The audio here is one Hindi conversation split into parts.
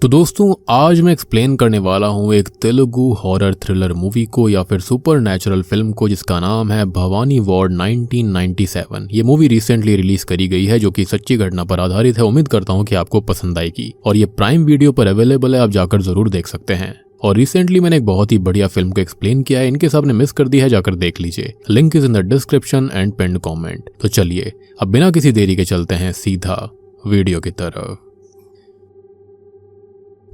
तो दोस्तों आज मैं एक्सप्लेन करने वाला हूँ एक तेलुगु हॉरर थ्रिलर मूवी को या फिर सुपर नेचुरल फिल्म को जिसका नाम है भवानी वार्ड 1997। ये मूवी रिसेंटली रिलीज करी गई है जो कि सच्ची घटना पर आधारित है। उम्मीद करता हूँ कि आपको पसंद आएगी और ये प्राइम वीडियो पर अवेलेबल है, आप जाकर जरूर देख सकते हैं। और रिसेंटली मैंने एक बहुत ही बढ़िया फिल्म को एक्सप्लेन किया है, इनके आपने मिस कर दिया है जाकर देख लीजिए। Link is in the description and pinned comment. तो चलिए अब बिना किसी देरी के चलते हैं सीधा वीडियो की तरफ।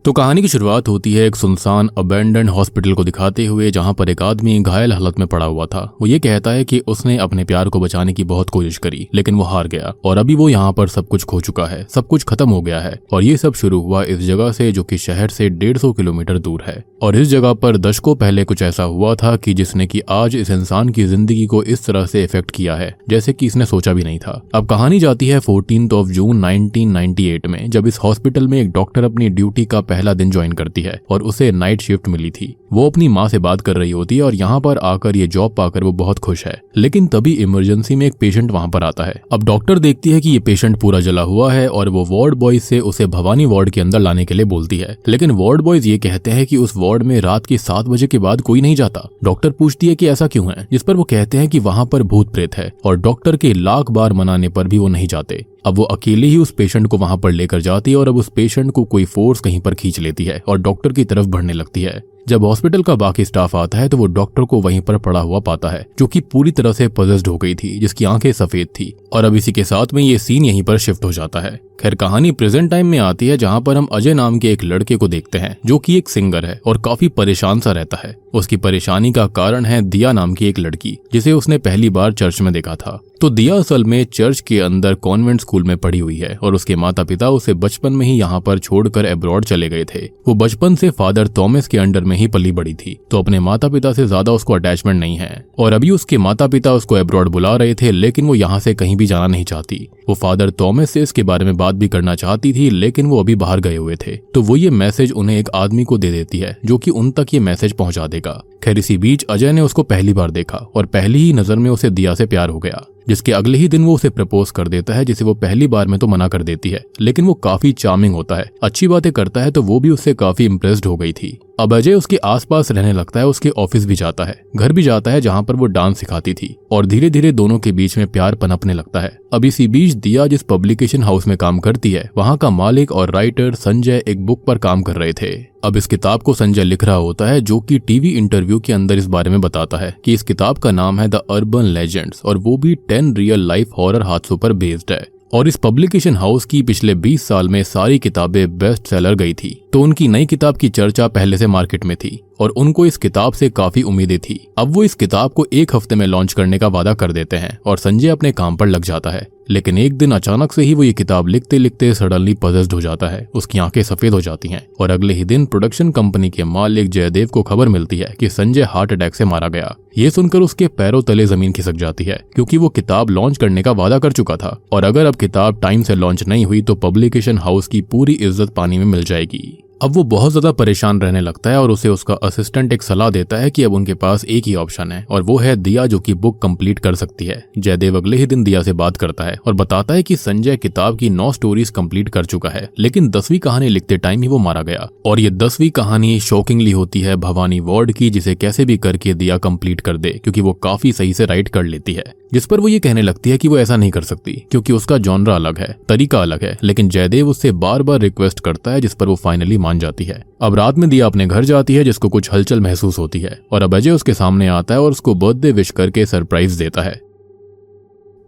तो कहानी की शुरुआत होती है एक सुनसान अबेंडन्ड हॉस्पिटल को दिखाते हुए जहां पर एक आदमी घायल हालत में पड़ा हुआ था। वो ये कहता है कि उसने अपने प्यार को बचाने की बहुत कोशिश करी लेकिन वो हार गया और अभी वो यहाँ पर सब कुछ खो चुका है, सब कुछ खत्म हो गया है। और ये सब शुरू हुआ इस जगह से जो कि शहर से 150 किलोमीटर दूर है। और इस जगह पर दशकों पहले कुछ ऐसा हुआ था कि जिसने कि आज इस इंसान की जिंदगी को इस तरह से इफेक्ट किया है जैसे कि इसने सोचा भी नहीं था। अब कहानी जाती है 14 जून 1998 में, जब इस हॉस्पिटल में एक डॉक्टर अपनी ड्यूटी का पहला दिन ज्वाइन करती है और उसे नाइट शिफ्ट मिली थी। वो अपनी माँ से बात कर रही होती है और यहाँ पर आकर ये जॉब पाकर वो बहुत खुश है। लेकिन तभी इमरजेंसी में एक पेशेंट वहाँ पर आता है। अब डॉक्टर देखती है कि ये पेशेंट पूरा जला हुआ है और वो वार्ड बॉयज से उसे भवानी वार्ड के अंदर लाने के लिए बोलती है। लेकिन वार्ड बॉयज ये कहते हैं कि उस वार्ड में रात के 7 बजे के बाद कोई नहीं जाता। डॉक्टर पूछती है कि ऐसा क्यों है, जिस पर वो कहते हैं कि वहाँ पर भूत प्रेत है और डॉक्टर के लाख बार मनाने पर भी वो नहीं जाते। अब वो अकेले ही उस पेशेंट को वहां पर लेकर जाती है और अब उस पेशेंट को कोई फोर्स कहीं पर खींच लेती है और डॉक्टर की तरफ बढ़ने लगती है। जब हॉस्पिटल का बाकी स्टाफ आता है तो वो डॉक्टर को वहीं पर पड़ा हुआ पाता है जो कि पूरी तरह से पजेस्ड हो गई थी, जिसकी आंखें सफेद थी। और अब इसी के साथ में ये सीन यहीं पर शिफ्ट हो जाता है। खैर कहानी प्रेजेंट टाइम में आती है जहां पर हम अजय नाम के एक लड़के को देखते हैं जो कि एक सिंगर है और काफी परेशान सा रहता है। उसकी परेशानी का कारण है दिया नाम की एक लड़की जिसे उसने पहली बार चर्च में देखा था। तो दिया असल में चर्च के अंदर कॉन्वेंट स्कूल में पढ़ी हुई है और उसके माता पिता उसे बचपन में ही यहाँ पर छोड़कर अब्रॉड चले गए थे। वो बचपन से फादर थॉमस के अंडर में ही पली बड़ी थी तो अपने माता पिता से ज्यादा उसको अटैचमेंट नहीं है। और अभी उसके माता पिता उसको अब्रॉड बुला रहे थे लेकिन वो यहाँ से कहीं भी जाना नहीं चाहती। वो फादर थॉमस से इसके बारे में बात भी करना चाहती थी लेकिन वो अभी बाहर गए हुए थे। तो वो ये मैसेज उन्हें एक आदमी को दे देती है जो कि उन तक ये मैसेज पहुंचा देगा। खैर इसी बीच अजय ने उसको पहली बार देखा और पहली ही नजर में उसे दिया से प्यार हो गया, जिसके अगले ही दिन वो उसे प्रपोज कर देता है, जिसे वो पहली बार में तो मना कर देती है लेकिन वो काफी चार्मिंग होता है, अच्छी बातें करता है तो वो भी उससे काफी इम्प्रेस्ड हो गई थी। अब अजय उसके आसपास रहने लगता है, उसके ऑफिस भी जाता है, घर भी जाता है जहाँ पर वो डांस सिखाती थी और धीरे धीरे दोनों के बीच में प्यार पनपने लगता है। अब इसी बीच दिया जिस पब्लिकेशन हाउस में काम करती है वहाँ का मालिक और राइटर संजय एक बुक पर काम कर रहे थे। अब इस किताब को संजय लिख रहा होता है जो कि टीवी इंटरव्यू के अंदर इस बारे में बताता है कि इस किताब का नाम है द अर्बन लेजेंड्स और वो भी 10 रियल लाइफ हॉरर हादसों पर बेस्ड है। और इस पब्लिकेशन हाउस की पिछले 20 साल में सारी किताबें बेस्ट सेलर गई थी तो उनकी नई किताब की चर्चा पहले से मार्केट में थी और उनको इस किताब से काफी उम्मीदें थी। अब वो इस किताब को 1 हफ्ते में लॉन्च करने का वादा कर देते हैं और संजय अपने काम पर लग जाता है। लेकिन एक दिन अचानक से ही वो ये किताब लिखते लिखते सडनली पजेस्ड हो जाता है, उसकी आंखें सफेद हो जाती हैं और अगले ही दिन प्रोडक्शन कंपनी के मालिक जयदेव को खबर मिलती है कि संजय हार्ट अटैक से मारा गया। ये सुनकर उसके पैरों तले जमीन खिसक जाती है क्योंकि वो किताब लॉन्च करने का वादा कर चुका था और अगर अब किताब टाइम से लॉन्च नहीं हुई तो पब्लिकेशन हाउस की पूरी इज्जत पानी में मिल जाएगी। अब वो बहुत ज्यादा परेशान रहने लगता है और उसे उसका असिस्टेंट एक सलाह देता है कि अब उनके पास एक ही ऑप्शन है और वो है दिया जो कि बुक कंप्लीट कर सकती है। जयदेव अगले ही दिन दिया से बात करता है और बताता है कि संजय किताब की 9 स्टोरीज कंप्लीट कर चुका है लेकिन 10वीं कहानी लिखते टाइम ही वो मारा गया। और ये 10वीं कहानी शॉकिंगली होती है भवानी वार्ड की, जिसे कैसे भी करके दिया कंप्लीट कर दे क्योंकि वो काफी सही से राइट कर लेती है। जिस पर वो ये कहने लगती है कि वो ऐसा नहीं कर सकती क्योंकि उसका जॉनरा अलग है, तरीका अलग है। लेकिन जयदेव उससे बार बार रिक्वेस्ट करता है जिस पर वो फाइनली मान जाती है। अब रात में दिया अपने घर जाती है जिसको कुछ हलचल महसूस होती है और अब अजय उसके सामने आता है और उसको बर्थडे विश करके सरप्राइज देता है।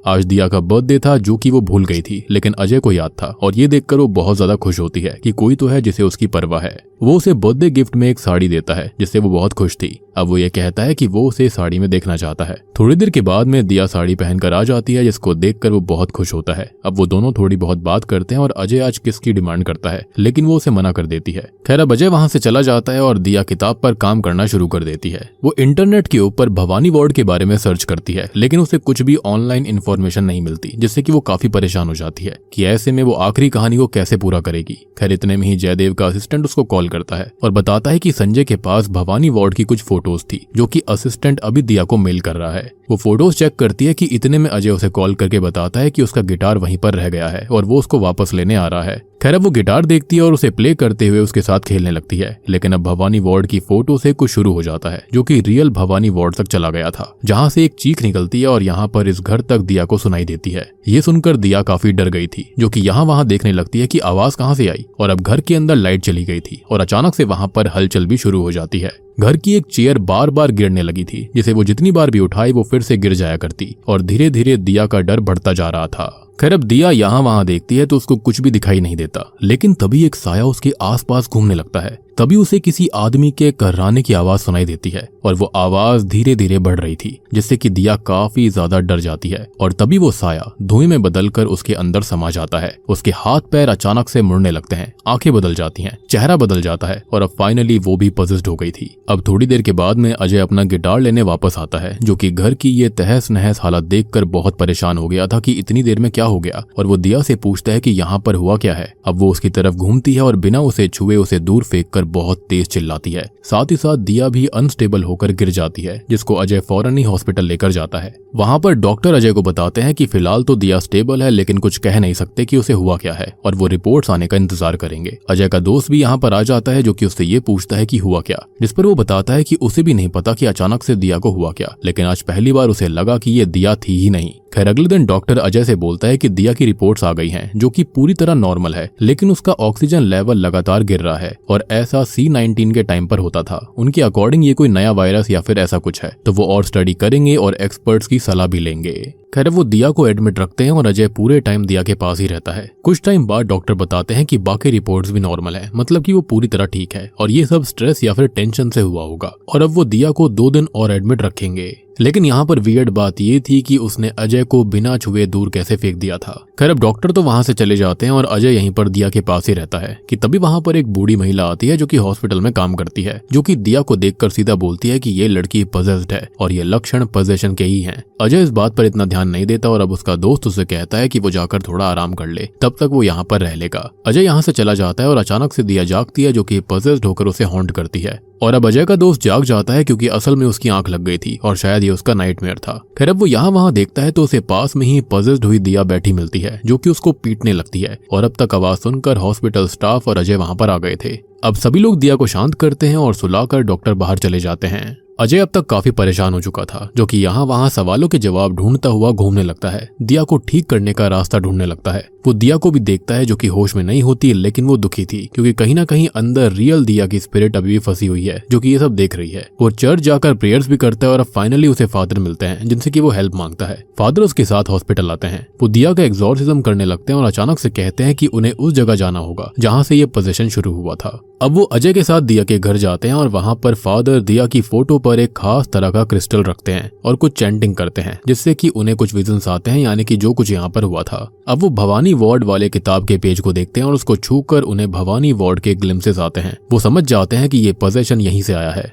आज दिया का बर्थडे था जो कि वो भूल गई थी लेकिन अजय को याद था और ये देखकर वो बहुत ज्यादा खुश होती है कि कोई तो है जिसे उसकी परवाह है। वो उसे बर्थडे गिफ्ट में एक साड़ी देता है जिससे वो बहुत खुश थी। अब वो ये कहता है कि वो उसे साड़ी में देखना चाहता है। थोड़ी देर के बाद में दिया साड़ी पहनकर आ जाती है जिसको देखकर वो बहुत खुश होता है। अब वो दोनों थोड़ी बहुत बात करते हैं और अजय आज किस की डिमांड करता है लेकिन वो उसे मना कर देती है। खैर अब अजय वहां से चला जाता है और दिया किताब पर काम करना शुरू कर देती है। वो इंटरनेट के ऊपर भवानी वार्ड के बारे में सर्च करती है लेकिन उसे कुछ भी ऑनलाइन इन्फॉर्मेशन नहीं मिलती, जिससे कि वो काफी परेशान हो जाती है कि ऐसे में वो आखिरी कहानी को कैसे पूरा करेगी। खैर इतने में ही जयदेव का असिस्टेंट उसको कॉल करता है और बताता है कि संजय के पास भवानी वार्ड की कुछ फोटोज थी जो कि असिस्टेंट अभी दिया को मेल कर रहा है। वो फोटोज चेक करती है कि इतने में अजय उसे कॉल करके बताता है कि उसका गिटार वहीं पर रह गया है और वो उसको वापस लेने आ रहा है। खैर अब वो गिटार देखती है और उसे प्ले करते हुए उसके साथ खेलने लगती है। लेकिन अब भवानी वार्ड की फोटो से कुछ शुरू हो जाता है जो कि रियल भवानी वार्ड तक चला गया था, जहाँ से एक चीख निकलती है और यहाँ पर इस घर तक दिया को सुनाई देती है। ये सुनकर दिया काफी डर गई थी, जो कि यहाँ वहाँ देखने लगती है कि आवाज कहाँ से आई। और अब घर के अंदर लाइट चली गई थी और अचानक से वहाँ पर हलचल भी शुरू हो जाती है। घर की एक चेयर बार बार गिरने लगी थी, जिसे वो जितनी बार भी उठाई वो फिर से गिर जाया करती और धीरे धीरे दिया का डर बढ़ता जा रहा था। खैर अब दिया यहाँ वहाँ देखती है तो उसको कुछ भी दिखाई नहीं देता, लेकिन तभी एक साया उसके आसपास घूमने लगता है। तभी उसे किसी आदमी के कर्राने की आवाज सुनाई देती है और वो आवाज धीरे धीरे बढ़ रही थी, जिससे कि दिया काफी ज्यादा डर जाती है। और तभी वो साया धुएं में बदलकर उसके अंदर समा जाता है। उसके हाथ पैर अचानक से मुड़ने लगते हैं, आंखें बदल जाती हैं, चेहरा बदल जाता है और अब फाइनली वो भी पॉजेस्ड हो गई थी। अब थोड़ी देर के बाद में अजय अपना गिटार लेने वापस आता है, जो कि घर की ये तहस नहस हालत देखकर बहुत परेशान हो गया था कि इतनी देर में क्या हो गया। और वो दिया से पूछता है कि यहाँ पर हुआ क्या है। अब वो उसकी तरफ घूमती है और बिना उसे छुए उसे दूर फेंक बहुत तेज चिल्लाती है। साथ ही साथ दिया भी अनस्टेबल होकर गिर जाती है, जिसको अजय फौरन ही हॉस्पिटल लेकर जाता है। वहाँ पर डॉक्टर अजय को बताते हैं कि फिलहाल तो दिया स्टेबल है, लेकिन कुछ कह नहीं सकते कि उसे हुआ क्या है और वो रिपोर्ट्स आने का इंतजार करेंगे। अजय का दोस्त भी यहाँ पर आ जाता है, जो कि उससे ये पूछता है कि हुआ क्या, जिस पर वो बताता है कि उसे भी नहीं पता कि अचानक से दिया को हुआ क्या, लेकिन आज पहली बार उसे लगा कि ये दिया थी ही नहीं। खैर अगले दिन डॉक्टर अजय से बोलता है कि दिया की रिपोर्ट्स आ गई हैं, जो कि पूरी तरह नॉर्मल है, लेकिन उसका ऑक्सीजन लेवल लगातार गिर रहा है और ऐसा C-19 के टाइम पर होता था। उनके अकॉर्डिंग ये कोई नया वायरस या फिर ऐसा कुछ है, तो वो और स्टडी करेंगे और एक्सपर्ट्स की सलाह भी लेंगे। खैर वो दिया को एडमिट रखते हैं और अजय पूरे टाइम दिया के पास ही रहता है। कुछ टाइम बाद डॉक्टर बताते हैं कि बाकी रिपोर्ट्स भी नॉर्मल है, मतलब कि वो पूरी तरह ठीक है और ये सब स्ट्रेस या फिर टेंशन से हुआ होगा। और अब वो दिया को 2 दिन और एडमिट रखेंगे। लेकिन यहाँ पर वियर्ड बात ये थी कि उसने अजय को बिना छुए दूर कैसे फेंक दिया था। खैर अब डॉक्टर तो वहां से चले जाते हैं और अजय यहीं पर दिया के पास ही रहता है कि तभी वहां पर एक बूढ़ी महिला आती है, जो कि हॉस्पिटल में काम करती है, जो कि दिया को देखकर सीधा बोलती है कि ये लड़की पॉजेस्ड है और ये लक्षण पॉजेशन के ही हैं। अजय इस बात पर इतना ध्यान नहीं देता और अब उसका दोस्त उसे कहता है कि वो जाकर थोड़ा आराम कर ले, तब तक वो यहाँ पर रह लेगा। अजय यहाँ से चला जाता है और अचानक से दिया जागती है, जो कि पॉजेस्ड होकर उसे हॉन्ट करती है। और अब अजय का दोस्त जाग जाता है, क्योंकि असल में उसकी आंख लग गई थी और शायद ये उसका नाइटमेयर था। खैर अब वो यहाँ वहाँ देखता है तो उसे पास में ही पॉजेस्ड हुई दिया बैठी मिलती है, जो कि उसको पीटने लगती है। और अब तक आवाज सुनकर हॉस्पिटल स्टाफ और अजय वहां पर आ गए थे। अब सभी लोग दिया को शांत करते हैं और सुलाकर डॉक्टर बाहर चले जाते हैं। अजय अब तक काफी परेशान हो चुका था, जो कि यहाँ वहाँ सवालों के जवाब ढूंढता हुआ घूमने लगता है, दिया को ठीक करने का रास्ता ढूंढने लगता है। वो दिया को भी देखता है, जो कि होश में नहीं होती, लेकिन वो दुखी थी, क्योंकि कहीं ना कहीं अंदर रियल दिया की स्पिरिट अभी भी फंसी हुई है, जो कि ये सब देख रही है। वो चर्च जाकर प्रेयर्स भी करता है और अब फाइनली उसे फादर मिलते हैं, जिनसे कि वो हेल्प मांगता है। फादर उसके साथ हॉस्पिटल आते हैं। वो दिया का एग्जॉर्सिज्म करने लगते हैं और अचानक से कहते हैं कि उन्हें उस जगह जाना होगा जहाँ से ये पोजेशन शुरू हुआ था। अब वो अजय के साथ दिया के घर जाते हैं और वहाँ पर फादर दिया की फोटो पर एक खास तरह का क्रिस्टल रखते हैं और कुछ चैंटिंग करते हैं, जिससे कि उन्हें कुछ विजन्स आते हैं, यानी कि जो कुछ यहाँ पर हुआ था। अब वो भवानी वार्ड वाले किताब के पेज को देखते हैं और उसको छूकर उन्हें भवानी वार्ड के ग्लिम्सेस आते हैं। वो समझ जाते हैं कि ये पोजेशन यहीं से आया है।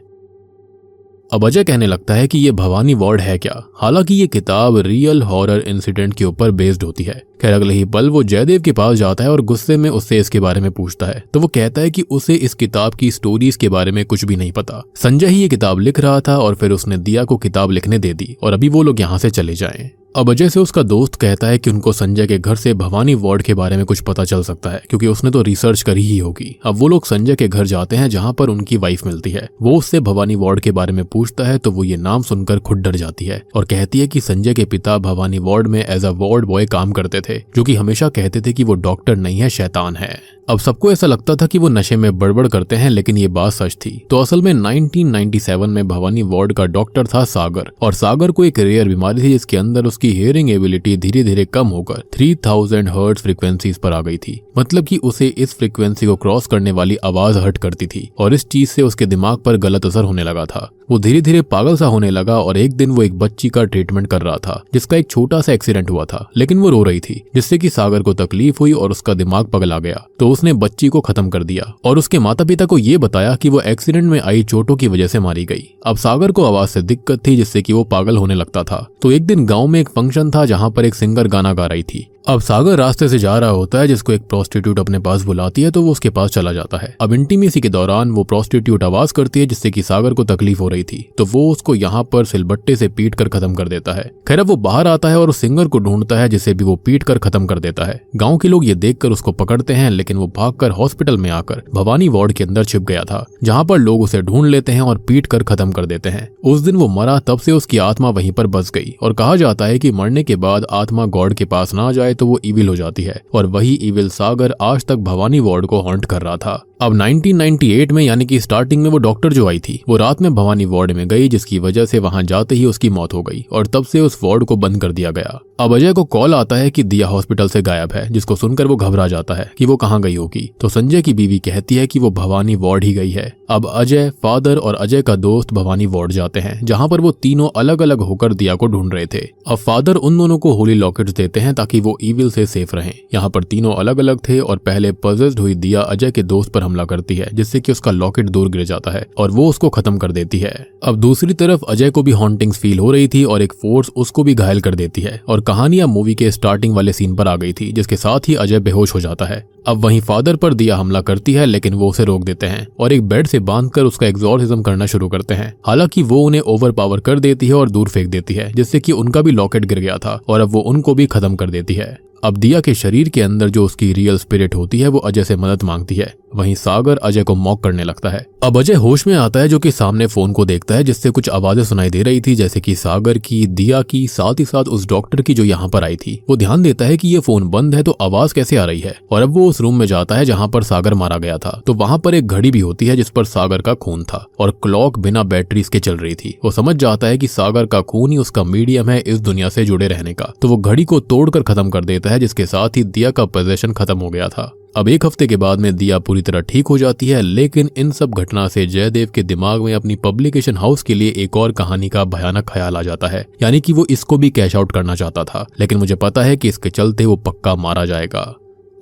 अब अजय कहने लगता है कि ये भवानी वार्ड है क्या, हालांकि ये किताब रियल हॉरर इंसिडेंट के ऊपर बेस्ड होती है। खैर अगले ही पल वो जयदेव के पास जाता है और गुस्से में उससे इसके बारे में पूछता है, तो वो कहता है कि उसे इस किताब की स्टोरीज के बारे में कुछ भी नहीं पता। संजय ही ये किताब लिख रहा था और फिर उसने दिया को किताब लिखने दे दी और अभी वो लोग यहाँ से चले जाएं। अब अजय से उसका दोस्त कहता है कि उनको संजय के घर से भवानी वार्ड के बारे में कुछ पता चल सकता है, क्योंकि उसने तो रिसर्च करी ही होगी। अब वो लोग संजय के घर जाते हैं, जहाँ पर उनकी वाइफ मिलती है। वो उससे भवानी वार्ड के बारे में पूछता है, तो वो ये नाम सुनकर खुद डर जाती है और कहती है कि संजय के पिता भवानी वार्ड में एज अ वार्ड बॉय काम करते थे, जो कि हमेशा कहते थे कि वो डॉक्टर नहीं है, शैतान है। अब सबको ऐसा लगता था कि वो नशे में बड़बड़ करते हैं, लेकिन ये बात सच थी। तो असल में 1997 में भवानी वार्ड का डॉक्टर था सागर, और सागर को एक रेयर बीमारी थी, जिसके अंदर उसकी हियरिंग एबिलिटी धीरे धीरे कम होकर 3000 हर्ट्ज फ्रीक्वेंसीज पर आ गई थी। मतलब कि उसे इस फ्रीक्वेंसी को क्रॉस करने वाली आवाज हर्ट करती थी और इस चीज से उसके दिमाग पर गलत असर होने लगा था। वो धीरे धीरे पागल सा होने लगा और एक दिन वो एक बच्ची का ट्रीटमेंट कर रहा था, जिसका एक छोटा सा एक्सीडेंट हुआ था, लेकिन वो रो रही थी, जिससे कि सागर को तकलीफ हुई और उसका दिमाग पगला गया। तो उसने बच्ची को खत्म कर दिया और उसके माता पिता को ये बताया कि वो एक्सीडेंट में आई चोटों की वजह से मारी गई। अब सागर को आवाज से दिक्कत थी, जिससे कि वो पागल होने लगता था। तो एक दिन गांव में एक फंक्शन था, जहां पर एक सिंगर गाना गा रही थी अब सागर रास्ते से जा रहा होता है जिसको एक प्रोस्टिट्यूट अपने पास बुलाती है तो वो उसके पास चला जाता है। अब इंटीमेसी के दौरान वो प्रोस्टिट्यूट आवाज करती है जिससे कि सागर को तकलीफ हो रही थी, तो वो उसको यहाँ पर सिलबट्टे से पीट कर खत्म कर देता है। खैर अब वो बाहर आता है और उस सिंगर को ढूंढता है जिसे भी वो पीट कर खत्म कर देता है। गाँव के लोग ये देखकर उसको पकड़ते हैं, लेकिन वो भागकर हॉस्पिटल में आकर भवानी वार्ड के अंदर छिप गया था, जहाँ पर लोग उसे ढूंढ लेते हैं और पीट कर खत्म कर देते हैं। उस दिन वो मरा, तब से उसकी आत्मा वहीं पर बस गई और कहा जाता है कि मरने के बाद आत्मा गॉड के पास ना जाए तो वो इविल हो जाती है, और वही इविल सागर आज तक भवानी वार्ड को हॉन्ट कर रहा था। अब 1998 में यानी कि स्टार्टिंग में वो डॉक्टर जो आई थी वो रात में भवानी वार्ड में गई, जिसकी वजह से वहां जाते ही उसकी मौत हो गई और तब से उस वार्ड को बंद कर दिया गया। अब अजय को कॉल आता है कि दिया हॉस्पिटल से गायब है, जिसको सुनकर वो घबरा जाता है कि वो कहाँ गई होगी। तो संजय की बीवी कहती है कि वो भवानी वार्ड ही गई है। अब अजय, फादर और अजय का दोस्त भवानी वार्ड जाते हैं, जहाँ पर वो तीनों अलग अलग होकर दिया को ढूंढ रहे थे। अब फादर उन दोनों को होली लॉकेट्स देते हैं ताकि वो ईविल से सेफ रहें। यहाँ पर तीनों अलग अलग थे और पहले पजेस्ड हुई दिया अजय के दोस्त पर हमला करती है, जिससे कि उसका लॉकेट दूर गिर जाता है और वो उसको खत्म कर देती है। अब दूसरी तरफ अजय को भी हॉन्टिंग्स फील हो रही थी और एक फोर्स उसको भी घायल कर देती है और कहानियां मूवी के स्टार्टिंग वाले सीन पर आ गई थी, जिसके साथ ही अजय बेहोश हो जाता है। अब वहीं फादर पर दिया हमला करती है, लेकिन वो उसे रोक देते हैं और एक बेड से बांधकर उसका एग्जॉर्सिज्म करना शुरू करते हैं। हालांकि वो उन्हें ओवर पावर कर देती है और दूर फेंक देती है, जिससे कि उनका भी लॉकेट गिर गया था और अब वो उनको भी खत्म कर देती है। अब दिया के शरीर के अंदर जो उसकी रियल स्पिरिट होती है वो अजय से मदद मांगती है। वहीं सागर अजय को मॉक करने लगता है। अब अजय होश में आता है, जो कि सामने फोन को देखता है जिससे कुछ आवाजें सुनाई दे रही थी, जैसे कि सागर की, दिया की, साथ ही साथ उस डॉक्टर की जो यहाँ पर आई थी। वो ध्यान देता है कि ये फोन बंद है तो आवाज कैसे आ रही है, और अब वो उस रूम में जाता है जहाँ पर सागर मारा गया था। तो वहां पर एक घड़ी भी होती है जिस पर सागर का खून था और क्लॉक बिना बैटरीज के चल रही थी। वो समझ जाता है कि सागर का खून ही उसका मीडियम है इस दुनिया से जुड़े रहने का, तो वो घड़ी को तोड़कर खत्म कर देता है, जिसके साथ ही दिया का पोजेशन खत्म हो गया था। अब एक हफ्ते के बाद में दिया पूरी तरह ठीक हो जाती है, लेकिन इन सब घटना से जयदेव के दिमाग में अपनी पब्लिकेशन हाउस के लिए एक और कहानी का भयानक ख्याल आ जाता है, यानी कि वो इसको भी कैश आउट करना चाहता था, लेकिन मुझे पता है कि इसके चलते वो पक्का मारा जाएगा।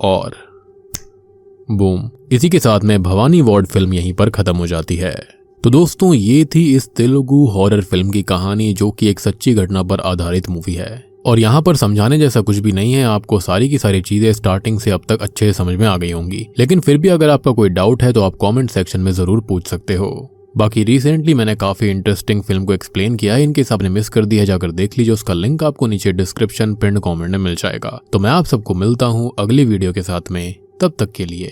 और बूम, इसी के साथ में भवानी वार्ड फिल्म यहीं पर खत्म हो जाती है। तो दोस्तों, ये थी इस तेलुगु हॉरर फिल्म की कहानी, जो कि एक सच्ची घटना पर आधारित मूवी है। और यहाँ पर समझाने जैसा कुछ भी नहीं है, आपको सारी की सारी चीजें स्टार्टिंग से अब तक अच्छे से समझ में आ गई होंगी। लेकिन फिर भी अगर आपका कोई डाउट है तो आप कमेंट सेक्शन में जरूर पूछ सकते हो। बाकी रिसेंटली मैंने काफी इंटरेस्टिंग फिल्म को एक्सप्लेन किया है, इनकेस आपने मिस कर दिया है जाकर देख लीजिए, उसका लिंक आपको नीचे डिस्क्रिप्शन पिन कॉमेंट में मिल जाएगा। तो मैं आप सबको मिलता हूँ अगली वीडियो के साथ में, तब तक के लिए